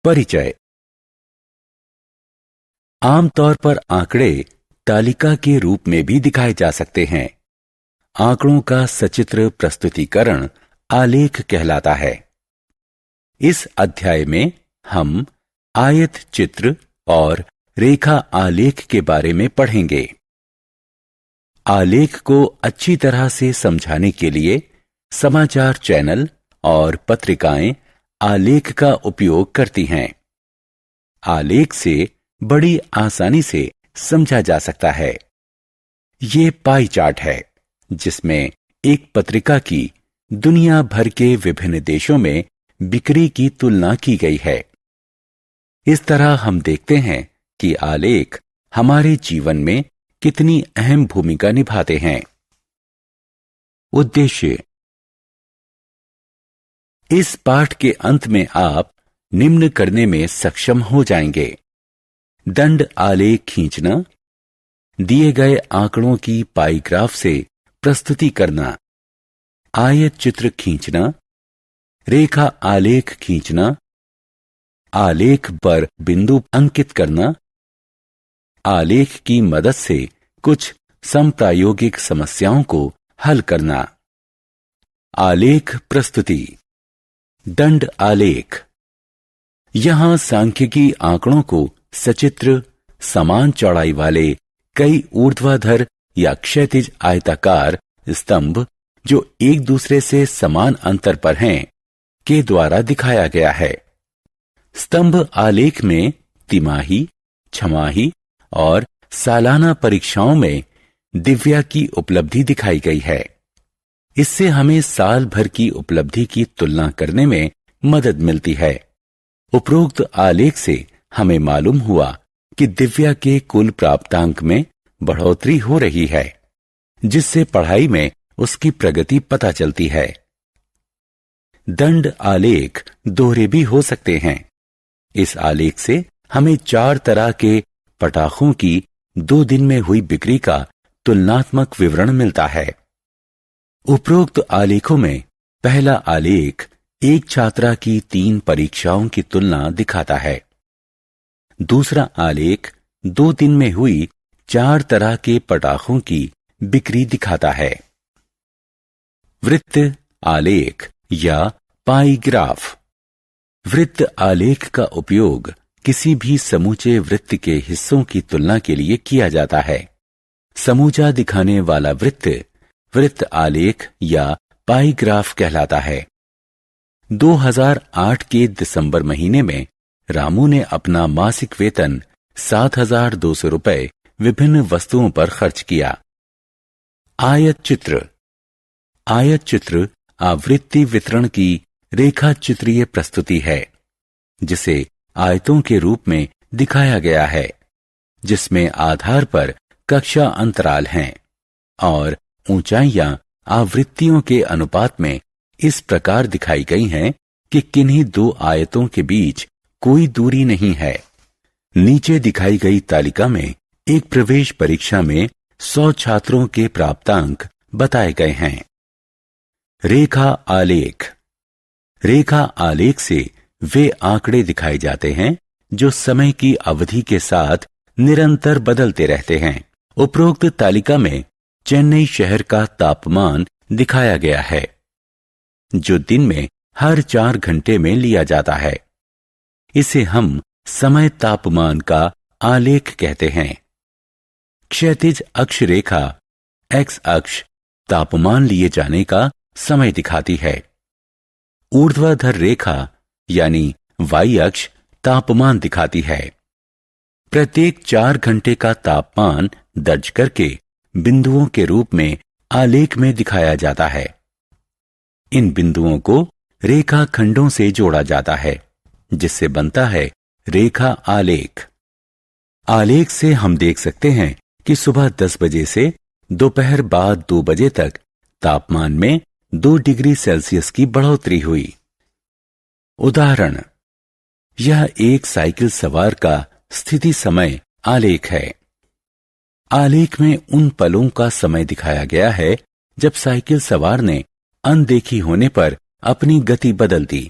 परिचय। आमतौर पर आंकड़े तालिका के रूप में भी दिखाए जा सकते हैं। आंकड़ों का सचित्र प्रस्तुतिकरण आलेख कहलाता है। इस अध्याय में हम आयत चित्र और रेखा आलेख के बारे में पढ़ेंगे। आलेख को अच्छी तरह से समझाने के लिए समाचार चैनल और पत्रिकाएं आलेख का उपयोग करती हैं। आलेख से बड़ी आसानी से समझा जा सकता है। ये पाई चार्ट है जिसमें एक पत्रिका की दुनिया भर के विभिन्न देशों में बिक्री की तुलना की गई है। इस तरह हम देखते हैं कि आलेख हमारे जीवन में कितनी अहम भूमिका निभाते हैं। उद्देश्य। इस पाठ के अंत में आप निम्न करने में सक्षम हो जाएंगे: दंड आलेख खींचना, दिए गए आंकड़ों की पाई ग्राफ से प्रस्तुति करना, आयत चित्र खींचना, रेखा आलेख खींचना, आलेख पर बिंदु अंकित करना, आलेख की मदद से कुछ समप्रायोगिक समस्याओं को हल करना। आलेख प्रस्तुति। दंड आलेख। यहां सांख्यिकी आंकड़ों को सचित्र, समान चौड़ाई वाले कई ऊर्ध्वाधर या क्षैतिज आयताकार स्तंभ जो एक दूसरे से समान अंतर पर हैं, के द्वारा दिखाया गया है। स्तंभ आलेख में तिमाही, छमाही और सालाना परीक्षाओं में दिव्या की उपलब्धि दिखाई गई है। इससे हमें साल भर की उपलब्धि की तुलना करने में मदद मिलती है। उपरोक्त आलेख से हमें मालूम हुआ कि दिव्या के कुल प्राप्तांक में बढ़ोतरी हो रही है, जिससे पढ़ाई में उसकी प्रगति पता चलती है। दंड आलेख दोहरे भी हो सकते हैं। इस आलेख से हमें 4 तरह के पटाखों की 2 दिन में हुई बिक्री का तुलनात्मक विवरण मिलता है। उपरोक्त आलेखों में पहला आलेख एक छात्रा की 3 परीक्षाओं की तुलना दिखाता है। दूसरा आलेख 2 दिन में हुई 4 तरह के पटाखों की बिक्री दिखाता है। वृत्त आलेख या पाई ग्राफ। वृत्त आलेख का उपयोग किसी भी समूचे वृत्त के हिस्सों की तुलना के लिए किया जाता है। समूचा दिखाने वाला वृत्त वृत्त आलेख या पाई ग्राफ कहलाता है। 2008 के दिसंबर महीने में रामू ने अपना मासिक वेतन 7,200 रुपए विभिन्न वस्तुओं पर खर्च किया। आयत चित्र। आयत चित्र आवृत्ति वितरण की रेखा चित्रीय प्रस्तुति है, जिसे आयतों के रूप में दिखाया गया है, जिसमें आधार पर कक्षा अंतराल हैं और ऊंचाइयां आवृत्तियों के अनुपात में इस प्रकार दिखाई गई हैं कि किन्हीं 2 आयतों के बीच कोई दूरी नहीं है। नीचे दिखाई गई तालिका में एक प्रवेश परीक्षा में 100 छात्रों के प्राप्तांक बताए गए हैं। रेखा आलेख। रेखा आलेख से वे आंकड़े दिखाए जाते हैं जो समय की अवधि के साथ निरंतर बदलते रहते हैं। उपरोक्त तालिका में चेन्नई शहर का तापमान दिखाया गया है, जो दिन में हर 4 घंटे में लिया जाता है। इसे हम समय तापमान का आलेख कहते हैं। क्षैतिज अक्ष रेखा एक्स अक्ष तापमान लिए जाने का समय दिखाती है। ऊर्ध्वाधर रेखा यानी वाई अक्ष तापमान दिखाती है। प्रत्येक 4 घंटे का तापमान दर्ज करके बिंदुओं के रूप में आलेख में दिखाया जाता है। इन बिंदुओं को रेखा खंडों से जोड़ा जाता है, जिससे बनता है रेखा आलेख। आलेख से हम देख सकते हैं कि सुबह 10 बजे से दोपहर बाद 2 बजे तक तापमान में 2 डिग्री सेल्सियस की बढ़ोतरी हुई। उदाहरण। यह एक साइकिल सवार का स्थिति समय आलेख है। आलेख में उन पलों का समय दिखाया गया है जब साइकिल सवार ने अनदेखी होने पर अपनी गति बदल दी।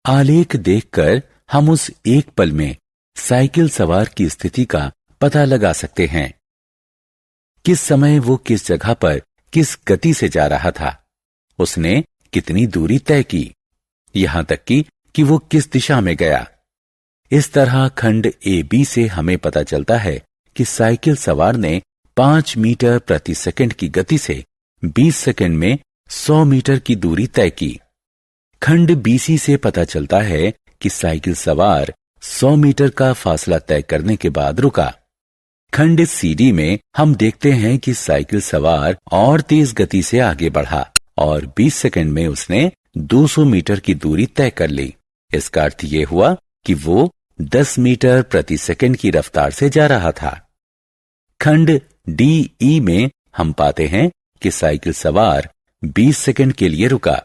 आलेख देखकर हम उस एक पल में साइकिल सवार की स्थिति का पता लगा सकते हैं। किस समय वो किस जगह पर किस गति से जा रहा था, उसने कितनी दूरी तय की, यहां तक कि वो किस दिशा में गया। इस तरह खंड ए बी से हमें पता चलता है कि साइकिल सवार ने 5 मीटर प्रति सेकंड की गति से 20 सेकंड में 100 मीटर की दूरी तय की। खंड बीसी से पता चलता है कि साइकिल सवार 100 मीटर का फासला तय करने के बाद रुका। खंड सीडी में हम देखते हैं कि साइकिल सवार और तेज गति से आगे बढ़ा और 20 सेकंड में उसने 200 मीटर की दूरी तय कर ली। इसका अर्थ यह हुआ कि वो 10 मीटर प्रति सेकंड की रफ्तार से जा रहा था। खंड डी ई में हम पाते हैं कि साइकिल सवार 20 सेकंड के लिए रुका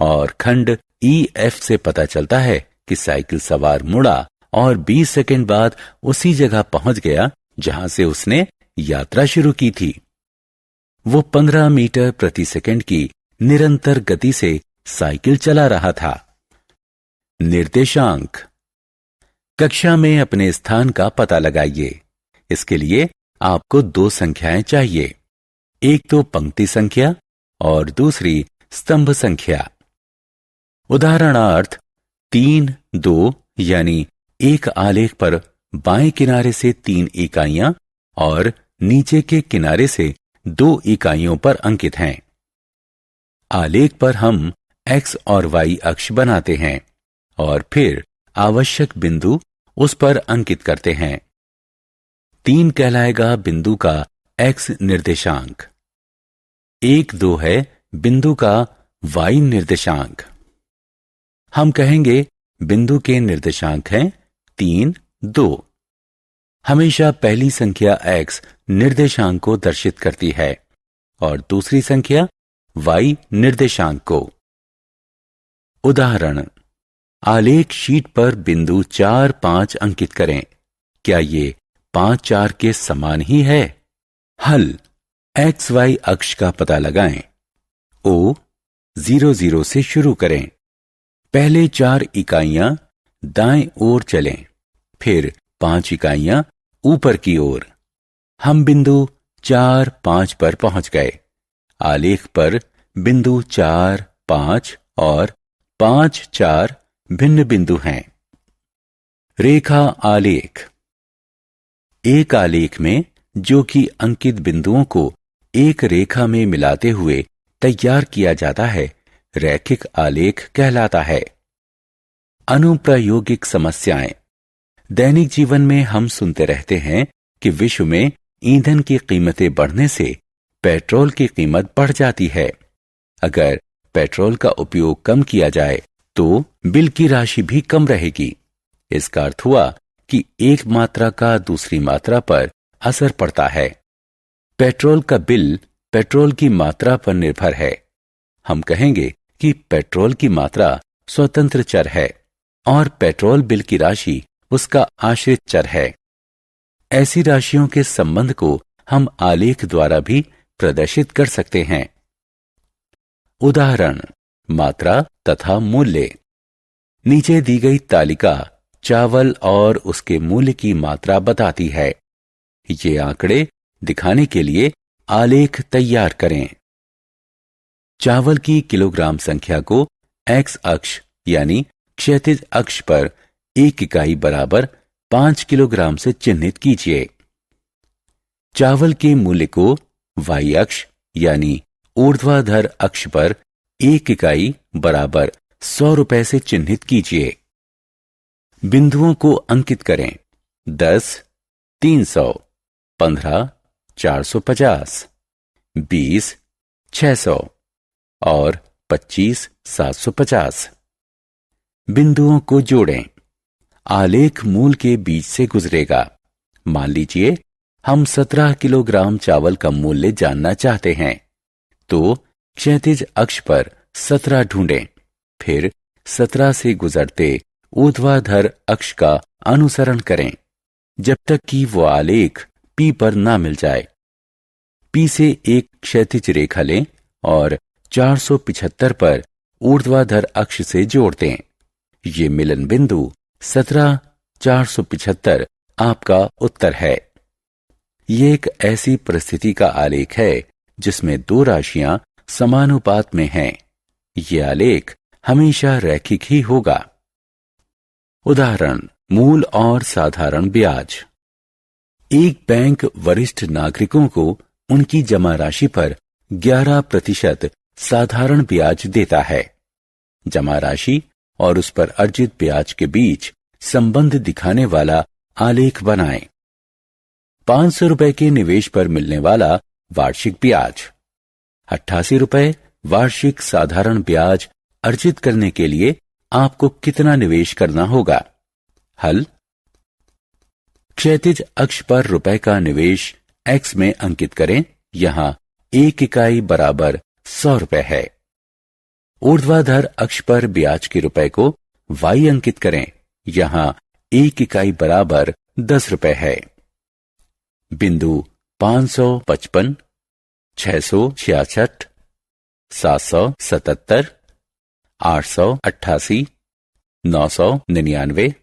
और खंड ई एफ से पता चलता है कि साइकिल सवार मुड़ा और 20 सेकंड बाद उसी जगह पहुंच गया जहां से उसने यात्रा शुरू की थी। वो 15 मीटर प्रति सेकंड की निरंतर गति से साइकिल चला रहा था। निर्देशांक। कक्षा में अपने स्थान का पता लगाइए। इसके लिए आपको 2 संख्याएं चाहिए, एक तो पंक्ति संख्या और दूसरी स्तंभ संख्या। उदाहरणार्थ 3, 2 यानी एक आलेख पर बाएं किनारे से 3 इकाइयां और नीचे के किनारे से 2 इकाइयों पर अंकित हैं। आलेख पर हम x और y अक्ष बनाते हैं और फिर आवश्यक बिंदु उस पर अंकित करते हैं। 3 कहलाएगा बिंदु का x निर्देशांक, 1, 2 है बिंदु का y निर्देशांक। हम कहेंगे बिंदु के निर्देशांक हैं 3, 2। हमेशा पहली संख्या x निर्देशांक को दर्शित करती है और दूसरी संख्या y निर्देशांक को। उदाहरण, आलेख शीट पर बिंदु 4, 5 अंकित करें। क्या ये 5, 4 के समान ही है? हल। एक्स वाई अक्ष का पता लगाएं। O 0, 0 से शुरू करें। पहले 4 इकाइयां दाएं ओर चलें, फिर 5 इकाइयां ऊपर की ओर। हम बिंदु 4, 5 पर पहुंच गए। आलेख पर बिंदु 4, 5 और 5, 4 भिन्न बिंदु हैं। रेखा आलेख। एक आलेख में जो कि अंकित बिंदुओं को एक रेखा में मिलाते हुए तैयार किया जाता है, रैखिक आलेख कहलाता है। अनुप्रायोगिक समस्याएं। दैनिक जीवन में हम सुनते रहते हैं कि विश्व में ईंधन की कीमतें बढ़ने से पेट्रोल की कीमत बढ़ जाती है। अगर पेट्रोल का उपयोग कम किया जाए तो बिल की राशि भी कम रहेगी। इसका अर्थ हुआ कि एक मात्रा का दूसरी मात्रा पर असर पड़ता है। पेट्रोल का बिल पेट्रोल की मात्रा पर निर्भर है। हम कहेंगे कि पेट्रोल की मात्रा स्वतंत्र चर है और पेट्रोल बिल की राशि उसका आश्रित चर है। ऐसी राशियों के संबंध को हम आलेख द्वारा भी प्रदर्शित कर सकते हैं। उदाहरण, मात्रा तथा मूल्य। नीचे दी गई तालिका चावल और उसके मूल्य की मात्रा बताती है। ये आंकड़े दिखाने के लिए आलेख तैयार करें। चावल की किलोग्राम संख्या को एक्स अक्ष यानी क्षैतिज अक्ष पर 1 इकाई बराबर 5 किलोग्राम से चिन्हित कीजिए। चावल के मूल्य को वाई अक्ष यानी ऊर्ध्वाधर अक्ष पर 1 इकाई बराबर 100 रुपए से चिन्हित कीजिए। बिंदुओं को अंकित करें। 10, 300, 15, 450, 20, 600 और 25, 750। बिंदुओं को जोड़ें। आलेख मूल के बीच से गुजरेगा। मान लीजिए हम 17 किलोग्राम चावल का मूल्य जानना चाहते हैं, तो क्षैतिज अक्ष पर 17 ढूंढें, फिर 17 से गुजरते ऊर्ध्वाधर अक्ष का अनुसरण करें जब तक कि वो आलेख P पर ना मिल जाए। P से एक क्षैतिज रेखा लें और 475 पर ऊर्ध्वाधर अक्ष से जोड़ दें। ये मिलन बिंदु 17,475 आपका उत्तर है। ये एक ऐसी परिस्थिति का आलेख है जिसमें दो राशियां समानुपात में हैं। ये आलेख हमेशा रैखिक ही होगा। उदाहरण, मूल और साधारण ब्याज। एक बैंक वरिष्ठ नागरिकों को उनकी जमा राशि पर 11% साधारण ब्याज देता है। जमा राशि और उस पर अर्जित ब्याज के बीच संबंध दिखाने वाला आलेख बनाएं। 500 रुपए के निवेश पर मिलने वाला वार्षिक ब्याज। 88 रुपए वार्षिक साधारण ब्याज अर्जित करने के लिए आपको कितना निवेश करना होगा? हल। क्षैतिज अक्ष पर रुपए का निवेश x में अंकित करें। यहां 1 इकाई बराबर 100 रुपए है। ऊर्ध्वाधर अक्ष पर ब्याज के रुपए को y अंकित करें। यहां 1 इकाई बराबर 10 रुपए है। बिंदु 555, 666, 777, 888, 999,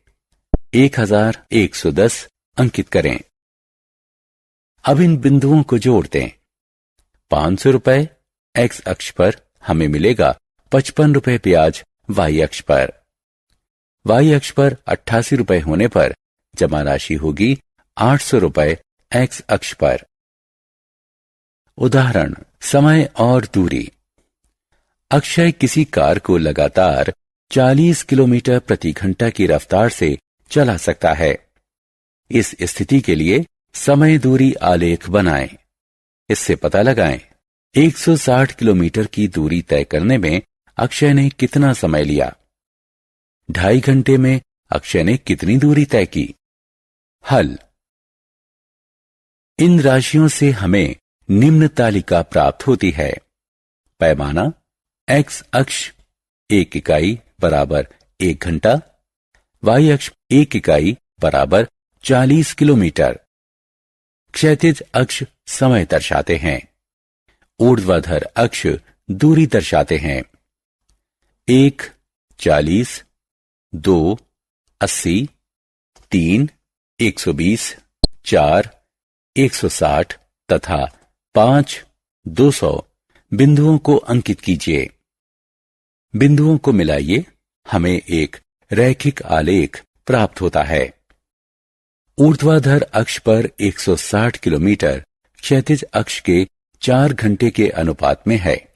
1110 अंकित करें। अब इन बिंदुओं को जोड़ दें। 500 रुपए x अक्ष पर हमें मिलेगा 55 रुपए ब्याज y अक्ष पर। y अक्ष पर 88 रुपए होने पर जमा राशि होगी 800 रुपए x अक्ष पर। उदाहरण, समय और दूरी। अक्षय किसी कार को लगातार 40 किलोमीटर प्रति घंटा की रफ्तार से चला सकता है। इस स्थिति के लिए समय दूरी आलेख बनाएं। इससे पता लगाएं 160 किलोमीटर की दूरी तय करने में अक्षय ने कितना समय लिया। 2.5 घंटे में अक्षय ने कितनी दूरी तय की। हल। इन राशियों से हमें निम्न तालिका प्राप्त होती है। पैमाना x अक्ष 1 इकाई बराबर 1 घंटा, y अक्ष 1 इकाई बराबर 40 किलोमीटर। क्षैतिज अक्ष समय दर्शाते हैं। ऊर्ध्वाधर अक्ष दूरी दर्शाते हैं। 1 40, 2 80, 3 120, 4 160 तथा 5 200 बिंदुओं को अंकित कीजिए। बिंदुओं को मिलाइए, हमें एक रैखिक आलेख प्राप्त होता है। ऊर्ध्वाधर अक्ष पर 160 किलोमीटर क्षैतिज अक्ष के 4 घंटे के अनुपात में है।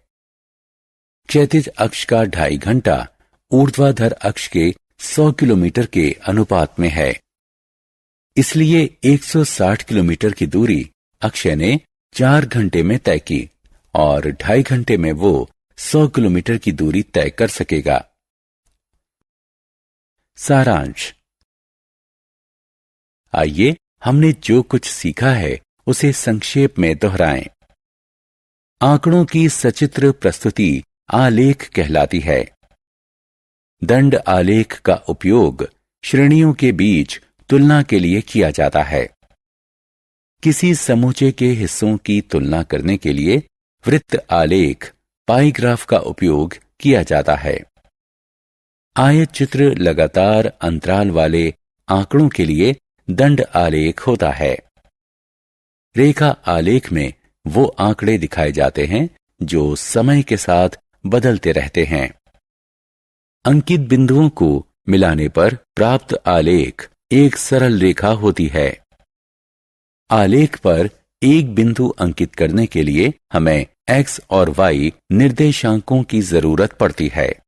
क्षैतिज अक्ष का 2.5 घंटा ऊर्ध्वाधर अक्ष के 100 किलोमीटर के अनुपात में है। इसलिए 160 किलोमीटर की दूरी अक्षय ने 4 घंटे में तय की और 2.5 घंटे में वो 100 किलोमीटर की दूरी तय कर सकेगा। सारांश। आइए हमने जो कुछ सीखा है उसे संक्षेप में दोहराएं। आंकड़ों की सचित्र प्रस्तुति आलेख कहलाती है। दंड आलेख का उपयोग श्रेणियों के बीच तुलना के लिए किया जाता है। किसी समूचे के हिस्सों की तुलना करने के लिए वृत्त आलेख पाई ग्राफ का उपयोग किया जाता है। आयत चित्र लगातार अंतराल वाले आंकड़ों के लिए दंड आलेख होता है। रेखा आलेख में वो आंकड़े दिखाए जाते हैं जो समय के साथ बदलते रहते हैं। अंकित बिंदुओं को मिलाने पर प्राप्त आलेख एक सरल रेखा होती है। आलेख पर एक बिंदु अंकित करने के लिए हमें x और y निर्देशांकों की जरूरत पड़ती है।